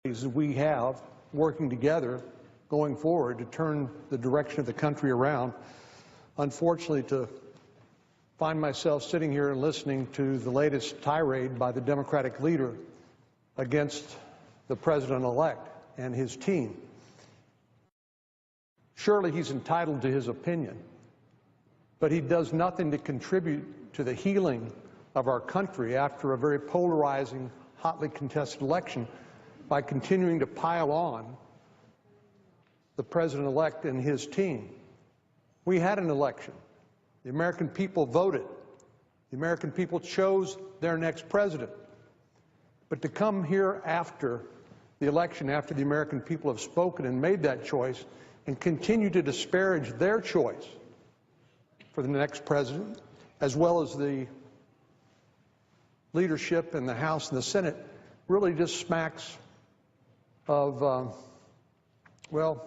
we have working together going forward to turn the direction of the country around. Unfortunately, to find myself sitting here and listening to the latest tirade by the Democratic leader against the president-elect and his team. Surely he's entitled to his opinion, but he does nothing to contribute to the healing of our country after a very polarizing, hotly contested election by continuing to pile on the president-elect and his team. We had an election. The American people voted. The American people chose their next president. But to come here after the election, after the American people have spoken and made that choice, and continue to disparage their choice for the next president, as well as the leadership in the House and the Senate, really just smacks of, well,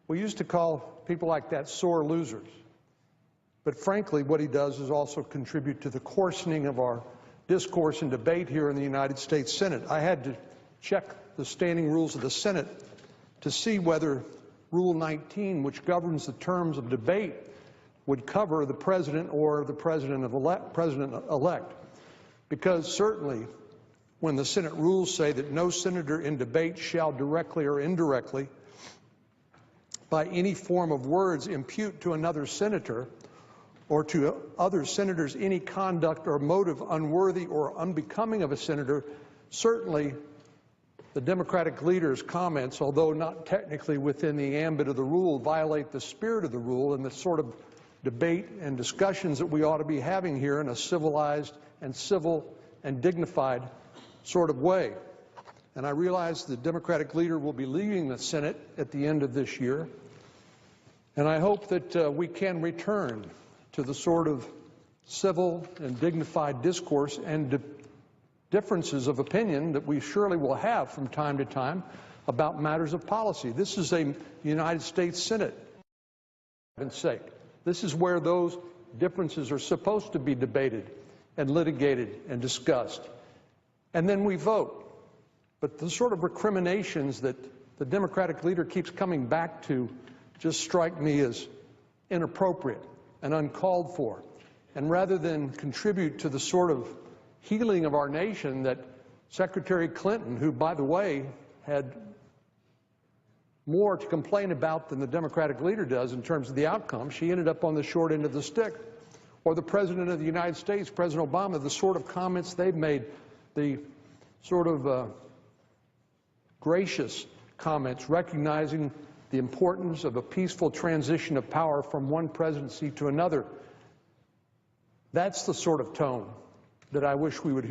we used to call people like that sore losers. But frankly, what he does is also contribute to the coarsening of our discourse and debate here in the United States Senate. I had to check the standing rules of the Senate to see whether Rule 19, which governs the terms of debate, would cover the president or the president-elect. Because certainly, when the Senate rules say that no senator in debate shall directly or indirectly, by any form of words, impute to another senator or to other senators any conduct or motive unworthy or unbecoming of a senator, certainly the Democratic leader's comments, although not technically within the ambit of the rule, violate the spirit of the rule and the sort of debate and discussions that we ought to be having here in a civilized and civil and dignified sort of way. And I realize the Democratic leader will be leaving the Senate at the end of this year, and I hope that we can return to the sort of civil and dignified discourse and differences of opinion that we surely will have from time to time about matters of policy. This is a United States Senate, for heaven's sake. This is where those differences are supposed to be debated and litigated and discussed. And then we vote. But the sort of recriminations that the Democratic leader keeps coming back to just strike me as inappropriate and uncalled for. And rather than contribute to the sort of healing of our nation that Secretary Clinton, who, by the way, had more to complain about than the Democratic leader does in terms of the outcome, she ended up on the short end of the stick. Or the President of the United States, President Obama, the sort of comments they've made, the sort of gracious comments recognizing the importance of a peaceful transition of power from one presidency to another. That's the sort of tone that I wish we would hear.